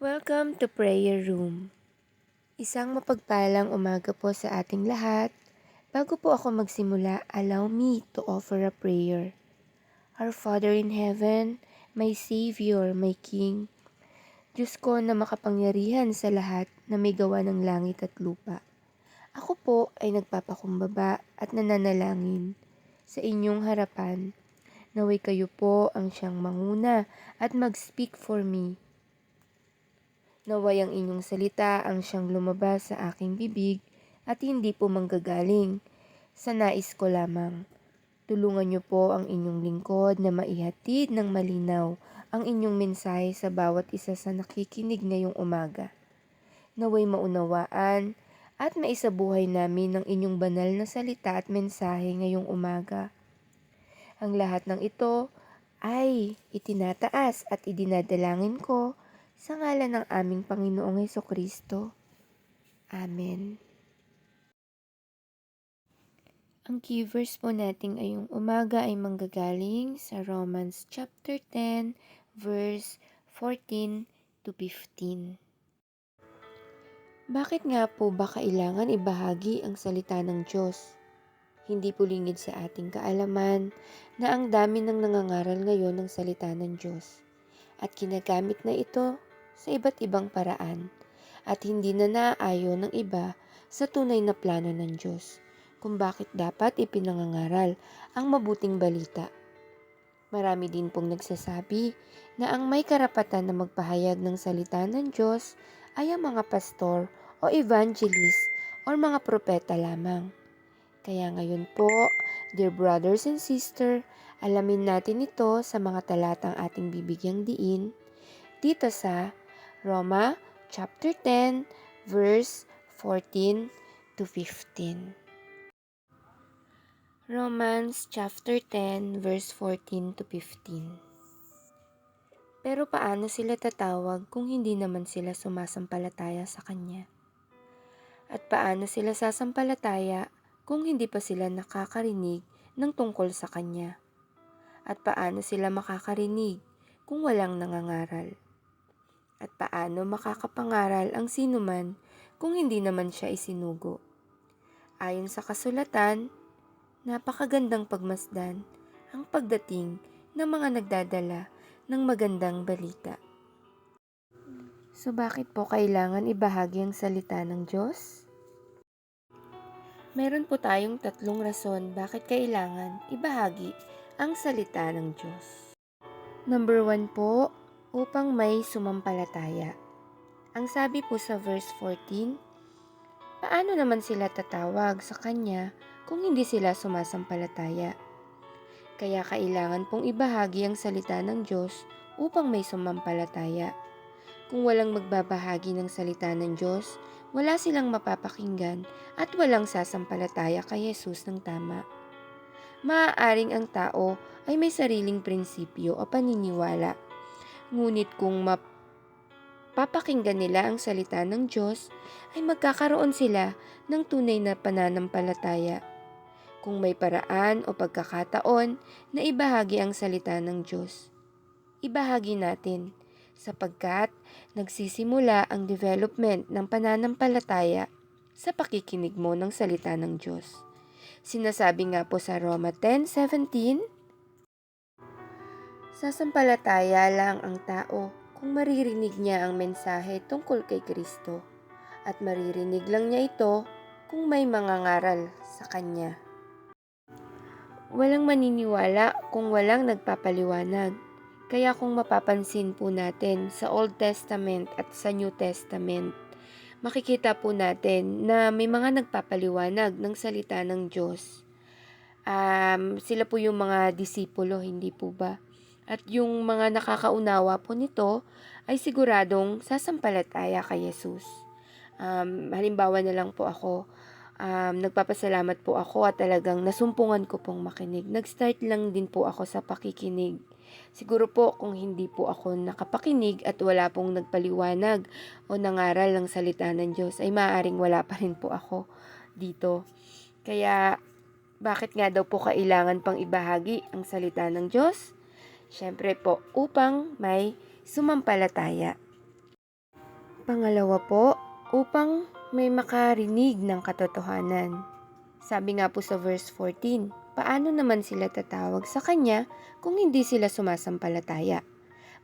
Welcome to Prayer Room. Isang mapagpalang umaga po sa ating lahat. Bago po ako magsimula, allow me to offer a prayer. Our Father in Heaven, my Savior, my King, Diyos ko na makapangyarihan sa lahat na may gawa ng langit at lupa. Ako po ay nagpapakumbaba at nananalangin sa inyong harapan. Naway kayo po ang siyang manguna at mag-speak for me. Naway ang inyong salita ang siyang lumabas sa aking bibig at hindi po manggagaling sa nais ko lamang. Tulungan niyo po ang inyong lingkod na maihatid ng malinaw ang inyong mensahe sa bawat isa sa nakikinig ngayong umaga. Naway maunawaan at maisabuhay namin ng inyong banal na salita at mensahe ngayong umaga. Ang lahat ng ito ay itinataas at idinadalangin ko sa ngalan ng aming Panginoong Hesukristo. Amen. Ang key verse po natin ngayong umaga ay manggagaling sa Romans chapter 10, verse 14 to 15. Bakit nga po ba kailangan ibahagi ang salita ng Diyos? Hindi po lingid sa ating kaalaman na ang dami ng nangangaral ngayon ng salita ng Diyos at ginagamit na ito sa iba't ibang paraan at hindi na naaayon ng iba sa tunay na plano ng Diyos kung bakit dapat ipinangangaral ang mabuting balita. Marami din pong nagsasabi na ang may karapatan na magpahayag ng salita ng Diyos ay ang mga pastor o evangelist o mga propeta lamang. Kaya ngayon po, dear brothers and sisters, alamin natin ito sa mga talatang ating bibigyang diin dito sa Roma chapter 10 verse 14 to 15. Romans chapter 10 verse 14 to 15. Pero paano sila tatawag kung hindi naman sila sumasampalataya sa Kanya? At paano sila sasampalataya kung hindi pa sila nakakarinig ng tungkol sa Kanya? At paano sila makakarinig kung walang nangangaral? At paano makakapangaral ang sinuman kung hindi naman siya isinugo? Ayon sa kasulatan, napakagandang pagmasdan ang pagdating ng mga nagdadala ng magandang balita. So bakit po kailangan ibahagi ang salita ng Diyos? Meron po tayong tatlong rason bakit kailangan ibahagi ang salita ng Diyos. Number 1 po, upang may sumampalataya. Ang sabi po sa verse 14, paano naman sila tatawag sa Kanya kung hindi sila sumasampalataya? Kaya kailangan pong ibahagi ang salita ng Diyos upang may sumampalataya. Kung walang magbabahagi ng salita ng Diyos, wala silang mapapakinggan at walang sasampalataya kay Jesus ng tama. Maaaring ang tao ay may sariling prinsipyo o paniniwala. Ngunit kung mapapakinggan nila ang salita ng Diyos, ay magkakaroon sila ng tunay na pananampalataya. Kung may paraan o pagkakataon na ibahagi ang salita ng Diyos, ibahagi natin sapagkat nagsisimula ang development ng pananampalataya sa pakikinig mo ng salita ng Diyos. Sinasabi nga po sa Roma 10:17, sasampalataya lang ang tao kung maririnig niya ang mensahe tungkol kay Kristo at maririnig lang niya ito kung may mangangaral sa Kanya. Walang maniniwala kung walang nagpapaliwanag. Kaya kung mapapansin po natin sa Old Testament at sa New Testament, makikita po natin na may mga nagpapaliwanag ng salita ng Diyos. Sila po yung mga disipulo, hindi po ba? At yung mga nakakaunawa po nito ay siguradong sasampalataya kay Jesus. Halimbawa na lang po ako, nagpapasalamat po ako at talagang nasumpungan ko pong makinig. Nag-start lang din po ako sa pakikinig. Siguro po kung hindi po ako nakapakinig at wala pong nagpaliwanag o nangaral ng salita ng Diyos, ay maaaring wala pa rin po ako dito. Kaya bakit nga daw po kailangan pang ibahagi ang salita ng Diyos? Siyempre po, upang may sumampalataya. Pangalawa po, upang may makarinig ng katotohanan. Sabi nga po sa verse 14, paano naman sila tatawag sa Kanya kung hindi sila sumasampalataya?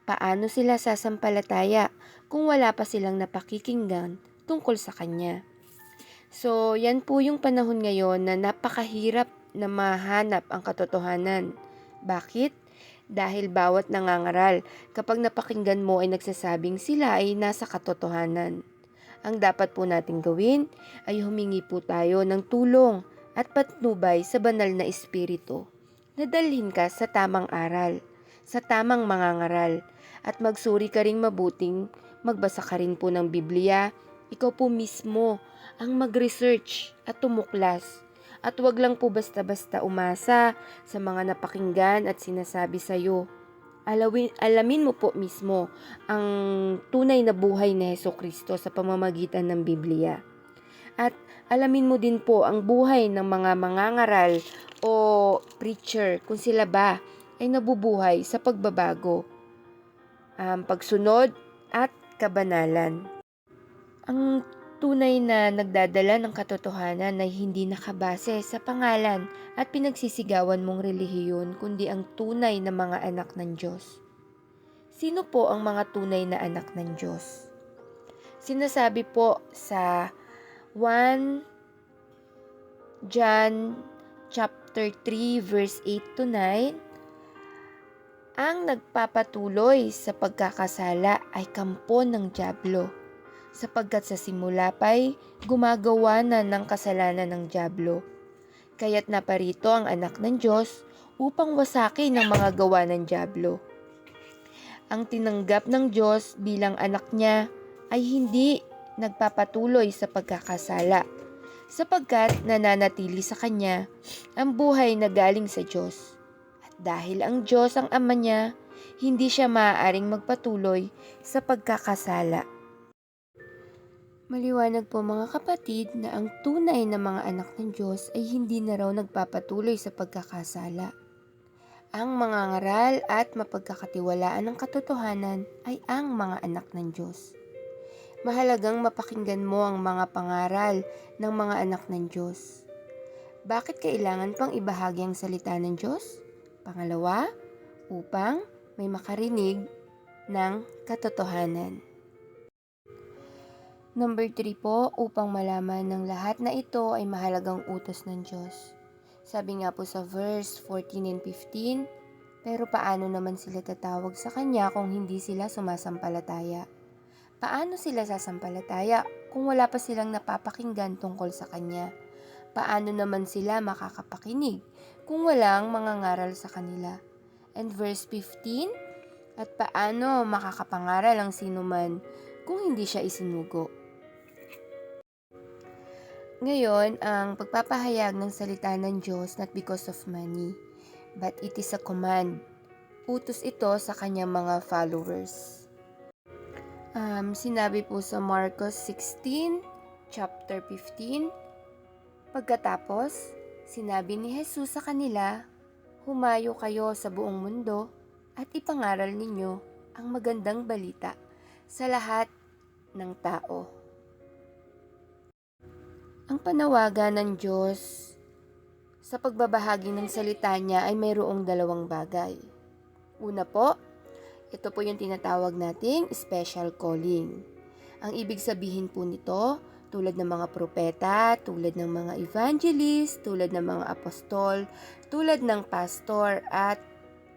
Paano sila sasampalataya kung wala pa silang napakikinggan tungkol sa Kanya? So, yan po yung panahon ngayon na napakahirap na mahanap ang katotohanan. Bakit? Dahil bawat nangangaral, kapag napakinggan mo ay nagsasabing sila ay nasa katotohanan. Ang dapat po nating gawin ay humingi po tayo ng tulong at patnubay sa banal na espiritu. Nadalhin ka sa tamang aral, sa tamang mangangaral, at magsuri ka ring mabuting magbasa ka rin po ng Biblia. Ikaw po mismo ang mag-research at tumuklas. At wag lang po basta-basta umasa sa mga napakinggan at sinasabi sa iyo. Alamin mo po mismo ang tunay na buhay ni Hesukristo sa pamamagitan ng Biblia. At alamin mo din po ang buhay ng mga mangangaral o preacher kung sila ba ay nabubuhay sa pagbabago, pagsunod at kabanalan. Ang tunay na nagdadala ng katotohanan ay hindi nakabase sa pangalan at pinagsisigawan mong relihiyon kundi ang tunay na mga anak ng Diyos. Sino po ang mga tunay na anak ng Diyos? Sinasabi po sa 1 John chapter 3 verse 8 to 9, ang nagpapatuloy sa pagkakasala ay kampo ng dyablo, sapagkat sa simula pa'y gumagawa na ng kasalanan ng dyablo. Kaya't naparito ang anak ng Diyos upang wasakin ang mga gawa ng dyablo. Ang tinanggap ng Diyos bilang anak niya ay hindi nagpapatuloy sa pagkakasala, sapagkat nananatili sa kanya ang buhay na galing sa Diyos. At dahil ang Diyos ang ama niya, hindi siya maaaring magpatuloy sa pagkakasala. Maliwanag po mga kapatid na ang tunay na mga anak ng Diyos ay hindi na raw nagpapatuloy sa pagkakasala. Ang mga ngaral at mapagkakatiwalaan ng katotohanan ay ang mga anak ng Diyos. Mahalagang mapakinggan mo ang mga pangaral ng mga anak ng Diyos. Bakit kailangan pang ibahagi ang salita ng Diyos? Pangalawa, upang may makarinig ng katotohanan. Number 3 po, upang malaman ng lahat na ito ay mahalagang utos ng Diyos. Sabi nga po sa verse 14 and 15, pero paano naman sila tatawag sa Kanya kung hindi sila sumasampalataya? Paano sila sasampalataya kung wala pa silang napapakinggan tungkol sa Kanya? Paano naman sila makakapakinig kung walang mangangaral sa kanila? And verse 15, at paano makakapangaral ang sinuman kung hindi siya isinugo? Ngayon, ang pagpapahayag ng salita ng Diyos not because of money, but it is a command. Utos ito sa kanyang mga followers. Sinabi po sa Marcos 16, chapter 15, pagkatapos, sinabi ni Jesus sa kanila, humayo kayo sa buong mundo at ipangaral ninyo ang magandang balita sa lahat ng tao. Ang panawagan ng Diyos sa pagbabahagi ng salita niya ay mayroong dalawang bagay. Una po, ito po yung tinatawag nating special calling. Ang ibig sabihin po nito, tulad ng mga propeta, tulad ng mga evangelist, tulad ng mga apostol, tulad ng pastor at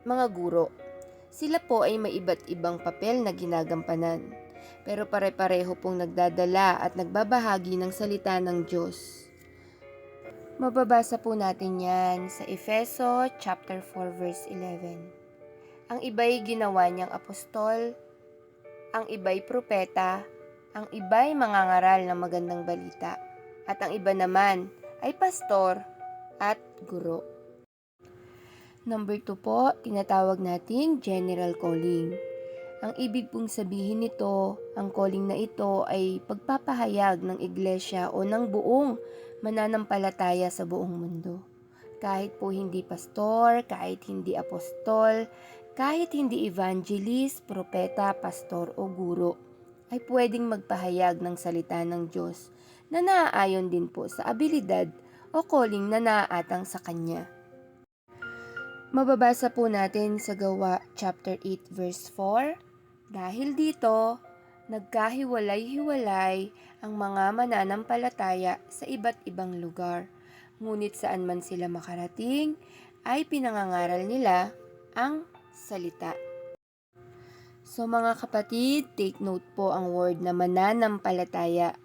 mga guro. Sila po ay may iba't ibang papel na ginagampanan, pero pare-pareho pong nagdadala at nagbabahagi ng salita ng Diyos. Mababasa po natin yan sa Efeso chapter 4 verse 11. Ang iba'y ginawa niyang apostol, ang iba'y propeta, ang iba'y mangangaral ng magandang balita, at ang iba naman ay pastor at guro. Number 2 po, tinatawag nating general calling. Ang ibig pong sabihin nito, ang calling na ito ay pagpapahayag ng iglesia o ng buong mananampalataya sa buong mundo. Kahit po hindi pastor, kahit hindi apostol, kahit hindi evangelist, propeta, pastor o guro. ay pwedeng magpahayag ng salita ng Diyos na naaayon din po sa abilidad o calling na naaatang sa Kanya. Mababasa po natin sa Gawa chapter 8 verse 4, dahil dito, nagkahiwalay-hiwalay ang mga mananampalataya sa iba't ibang lugar. Ngunit saan man sila makarating, ay pinangangaral nila ang salita. So mga kapatid, take note po ang word na mananampalataya.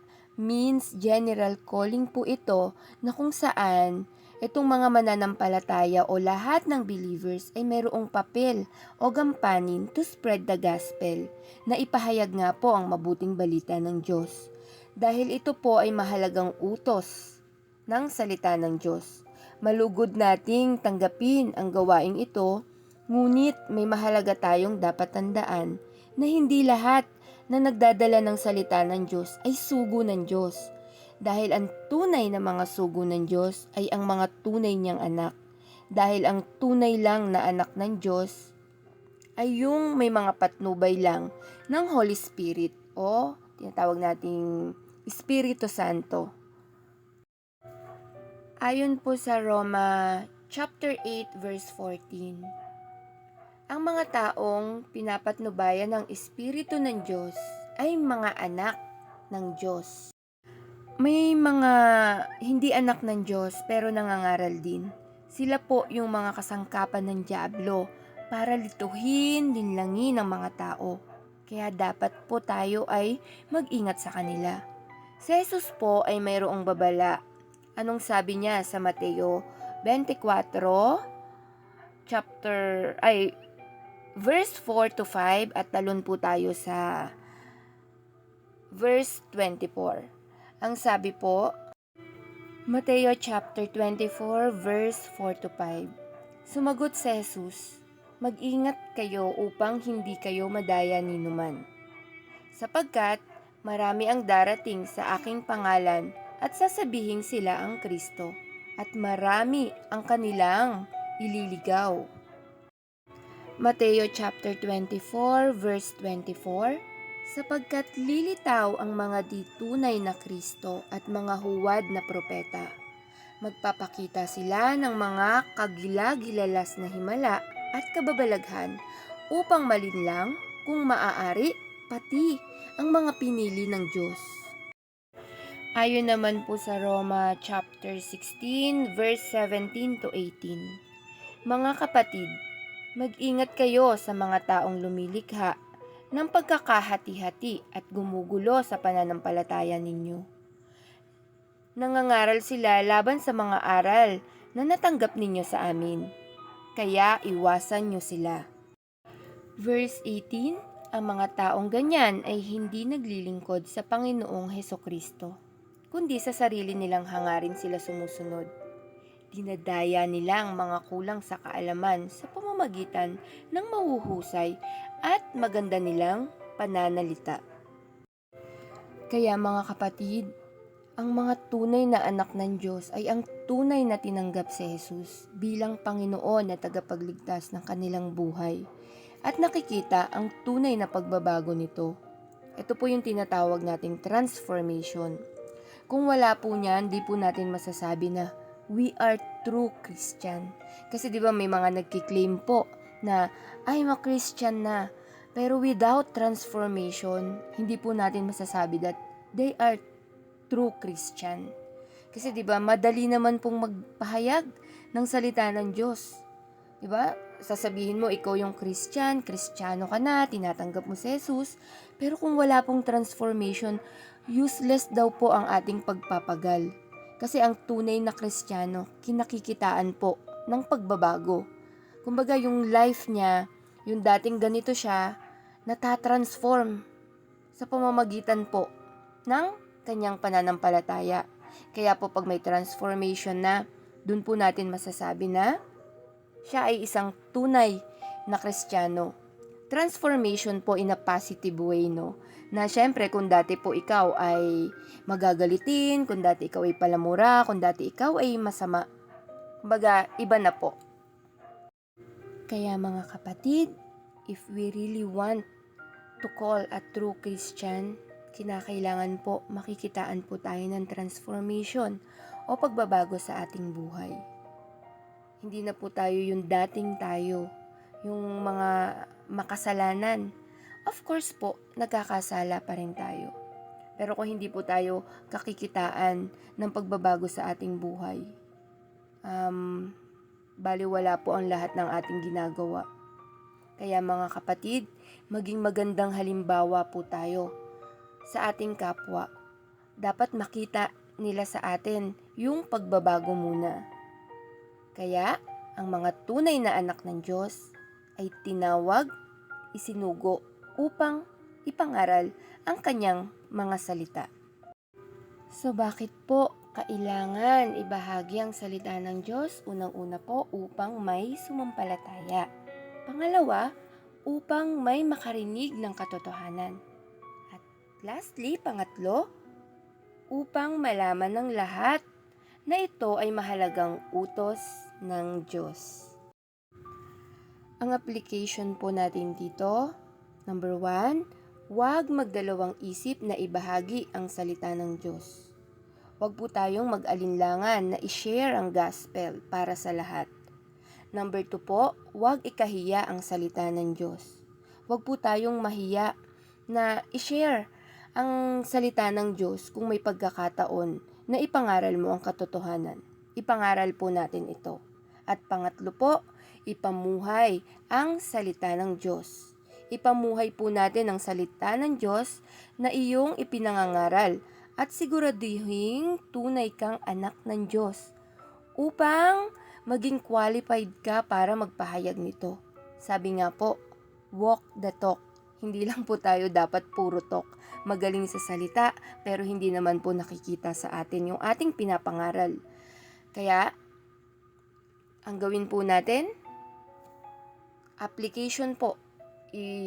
Means general calling po ito na kung saan itong mga mananampalataya o lahat ng believers ay mayroong papel o gampanin to spread the gospel, na ipahayag nga po ang mabuting balita ng Diyos. Dahil ito po ay mahalagang utos ng salita ng Diyos. Malugod nating tanggapin ang gawaing ito, ngunit may mahalaga tayong dapat tandaan na hindi lahat na nagdadala ng salita ng Diyos ay sugo ng Diyos. Dahil ang tunay na mga sugo ng Diyos ay ang mga tunay niyang anak. Dahil ang tunay lang na anak ng Diyos ay yung may mga patnubay lang ng Holy Spirit o tinatawag nating Espiritu Santo. Ayon po sa Roma chapter 8 verse 14, ang mga taong pinapatnubayan ng Espiritu ng Diyos ay mga anak ng Diyos. May mga hindi anak ng Diyos pero nangangaral din. Sila po yung mga kasangkapan ng dyablo para lituhin, linlangin ng mga tao. Kaya dapat po tayo ay mag-ingat sa kanila. Si Jesus po ay mayroong babala. Anong sabi niya sa Mateo 24 verse 4 to 5 at talon po tayo sa verse 24. Ang sabi po, Mateo chapter 24 verse 4 to 5. Sumagot si Jesus, mag-ingat kayo upang hindi kayo madaya ni numan. Sapagkat marami ang darating sa aking pangalan at sasabihin sila ang Kristo, at marami ang kanilang ililigaw. Mateo chapter 24 verse 24, sapagkat lilitaw ang mga di tunay na Kristo at mga huwad na propeta. Magpapakita sila ng mga kagilagilalas na himala at kababalaghan upang malinlang, kung maaari, pati ang mga pinili ng Diyos. Ayon naman po sa Roma chapter 16 verse 17 to 18. Mga kapatid, mag-ingat kayo sa mga taong lumilikha ng pagkakahati-hati at gumugulo sa pananampalataya ninyo. Nangangaral sila laban sa mga aral na natanggap ninyo sa amin. Kaya iwasan nyo sila. Verse 18, ang mga taong ganyan ay hindi naglilingkod sa Panginoong Hesukristo, kundi sa sarili nilang hangarin sila sumusunod. Dinadaya nila ang mga kulang sa kaalaman sa pamamagitan ng mahuhusay at maganda nilang pananalita. Kaya mga kapatid, ang mga tunay na anak ng Diyos ay ang tunay na tinanggap si Jesus bilang Panginoon na tagapagligtas ng kanilang buhay at nakikita ang tunay na pagbabago nito. Ito po yung tinatawag nating transformation. Kung wala po niyan, di po natin masasabi na we are true Christian. Kasi di ba may mga nagkiklaim po na ay ma-Christian na. Pero without transformation, hindi po natin masasabi that they are true Christian. Kasi di ba madali naman pong magpahayag ng salita ng Diyos. Di ba? Sasabihin mo ikaw yung Christian, Kristiyano ka na, tinatanggap mo si Jesus. Pero kung wala pong transformation, useless daw po ang ating pagpapagal. Kasi ang tunay na Kristiyano, kinakikitaan po ng pagbabago. Kumbaga yung life niya, yung dating ganito siya, natatransform sa pamamagitan po ng kanyang pananampalataya. Kaya po pag may transformation na, dun po natin masasabi na siya ay isang tunay na Kristiyano. Transformation po in a positive way, no? Na syempre kung dati po ikaw ay magagalitin, kung dati ikaw ay palamura, kung dati ikaw ay masama, kumbaga iba na po. Kaya mga kapatid, if we really want To call a true Christian, kinakailangan po makikitaan po tayo ng transformation o pagbabago sa ating buhay. Hindi na po tayo yung dating tayo, yung mga makasalanan. Of course po, nagkakasala pa rin tayo. Pero kung hindi po tayo kakikitaan ng pagbabago sa ating buhay, baliwala po ang lahat ng ating ginagawa. Kaya mga kapatid, maging magandang halimbawa po tayo sa ating kapwa. Dapat makita nila sa atin yung pagbabago muna. Kaya, ang mga tunay na anak ng Diyos ay tinawag, isinugo upang ipangaral ang kanyang mga salita. So bakit po kailangan ibahagi ang salita ng Diyos? Unang-una po upang may sumampalataya. Pangalawa, upang may makarinig ng katotohanan. At lastly, pangatlo, upang malaman ng lahat na ito ay mahalagang utos ng Diyos. Ang application po natin dito, number 1, huwag magdalawang isip na ibahagi ang salita ng Diyos. Huwag po tayong mag-alinlangan na i-share ang gospel para sa lahat. Number 2 po, huwag ikahiya ang salita ng Diyos. Huwag po tayong mahiya na i-share ang salita ng Diyos kung may pagkakataon na ipangaral mo ang katotohanan. Ipangaral po natin ito. At pangatlo po, ipamuhay ang salita ng Diyos. Ipamuhay po natin ang salita ng Diyos na iyong ipinangangaral at siguraduhin tunay kang anak ng Diyos upang maging qualified ka para magpahayag nito. Sabi nga po, walk the talk. Hindi lang po tayo dapat puro talk. Magaling sa salita pero hindi naman po nakikita sa atin yung ating pinapangaral. Kaya, ang gawin po natin, application po,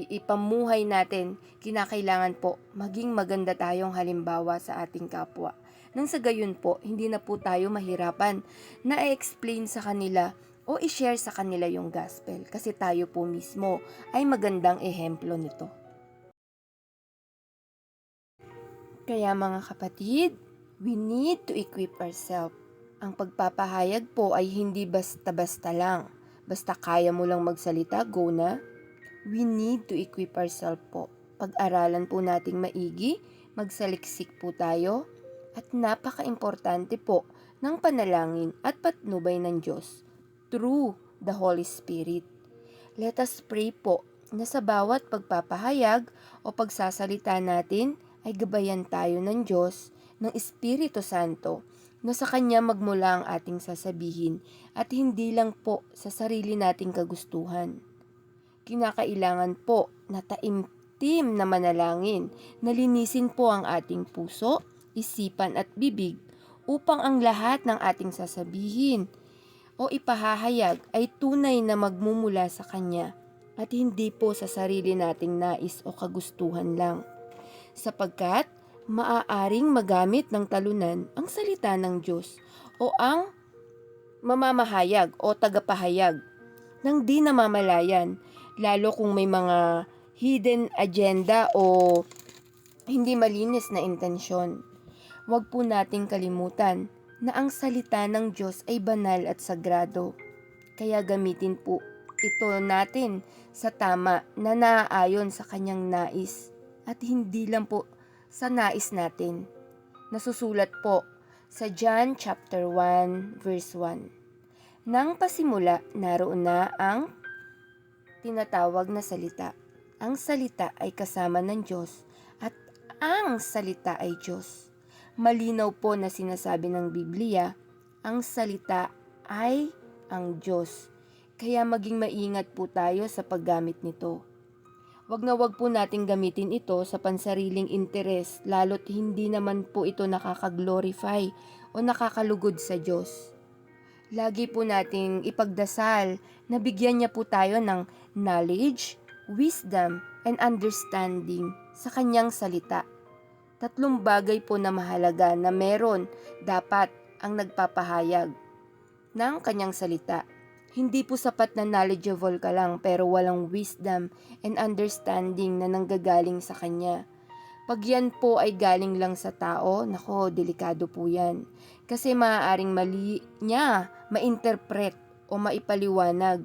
ipamuhay natin, kinakailangan po maging maganda tayong halimbawa sa ating kapwa. Nang sa gayon po, hindi na po tayo mahirapan na i-explain sa kanila o i-share sa kanila yung gospel kasi tayo po mismo ay magandang ehemplo nito. Kaya mga kapatid, we need to equip ourselves. Ang pagpapahayag po ay hindi basta-basta lang. Basta kaya mo lang magsalita, go na. We need to equip ourselves po. Pag-aralan po nating maigi, magsaliksik po tayo, at napaka-importante po ng panalangin at patnubay ng Diyos through the Holy Spirit. Let us pray po na sa bawat pagpapahayag o pagsasalita natin ay gabayan tayo ng Diyos, ng Espiritu Santo, na sa Kanya magmula ang ating sasabihin at hindi lang po sa sarili nating kagustuhan. Kinakailangan po na taimtim na manalangin, na linisin po ang ating puso, isipan at bibig upang ang lahat ng ating sasabihin o ipahahayag ay tunay na magmumula sa Kanya at hindi po sa sarili nating nais o kagustuhan lang. Sapagkat maaaring magamit ng talunan ang salita ng Diyos o ang mamamahayag o tagapahayag ng di namamalayan, lalo kung may mga hidden agenda o hindi malinis na intensyon. Huwag po nating kalimutan na ang salita ng Diyos ay banal at sagrado. Kaya gamitin po ito natin sa tama na naaayon sa Kanyang nais at hindi lang po sa nais natin. Nasusulat po sa John chapter 1 verse 1. Nang pasimula, naroon na ang tinatawag na salita. Ang salita ay kasama ng Diyos at ang salita ay Diyos. Malinaw po na sinasabi ng Biblia, ang salita ay ang Diyos. Kaya maging maingat po tayo sa paggamit nito. Wag na wag po nating gamitin ito sa pansariling interes, lalo't hindi naman po ito nakaka-glorify o nakakalugod sa Diyos. Lagi po nating ipagdasal na bigyan niya po tayo ng knowledge, wisdom, and understanding sa Kanyang salita. 3 bagay po na mahalaga na meron dapat ang nagpapahayag ng Kanyang salita. Hindi po sapat na knowledgeable ka lang pero walang wisdom and understanding na nanggagaling sa Kanya. Pag yan po ay galing lang sa tao, nako, delikado po yan. Kasi maaaring mali niya ma-interpret o maipaliwanag.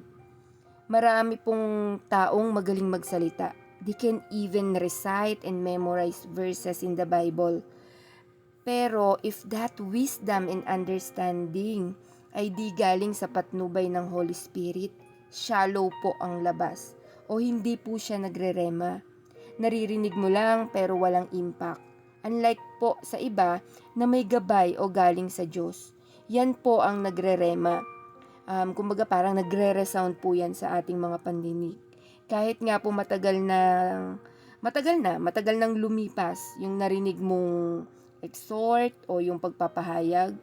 Marami pong taong magaling magsalita. They can even recite and memorize verses in the Bible. Pero if that wisdom and understanding ay di galing sa patnubay ng Holy Spirit, shallow po ang labas o hindi po siya nagre-rema. Naririnig mo lang pero walang impact. Unlike po sa iba na may gabay o galing sa Diyos. Yan po ang nagre-rema. Kumbaga parang nagre-resound po yan sa ating mga pandinig. Kahit nga po matagal nang lumipas yung narinig mong exhort o yung pagpapahayag,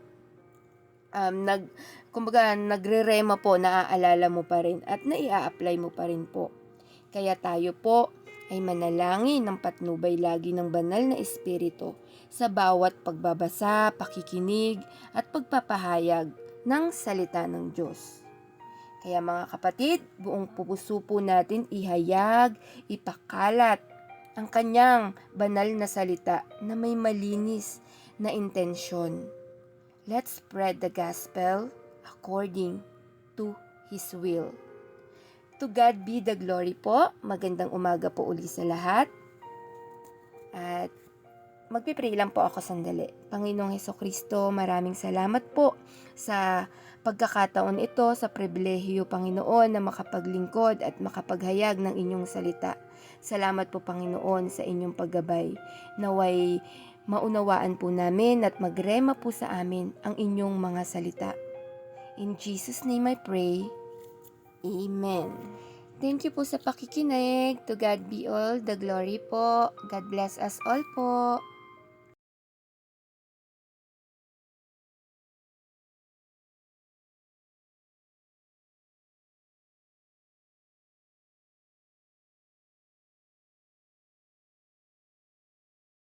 kumbaga nagre-rema po, naaalala mo pa rin at naia-apply mo pa rin po. Kaya tayo po ay manalangin ng patnubay lagi ng banal na espiritu sa bawat pagbabasa, pakikinig at pagpapahayag ng salita ng Diyos. Kaya mga kapatid, buong puso po natin ihayag, ipakalat ang kanyang banal na salita na may malinis na intensyon. Let's spread the gospel according to His will. To God be the glory po. Magandang umaga po uli sa lahat. At magpipray lang po ako sandali. Panginoong Hesukristo, maraming salamat po sa pagkakataon ito, sa pribilehiyo, Panginoon, na makapaglingkod at makapaghayag ng inyong salita. Salamat po, Panginoon, sa inyong paggabay. Naway maunawaan po namin at magrema po sa amin ang inyong mga salita. In Jesus' name I pray. Amen. Thank you po sa pakikinig. To God be all the glory po. God bless us all po.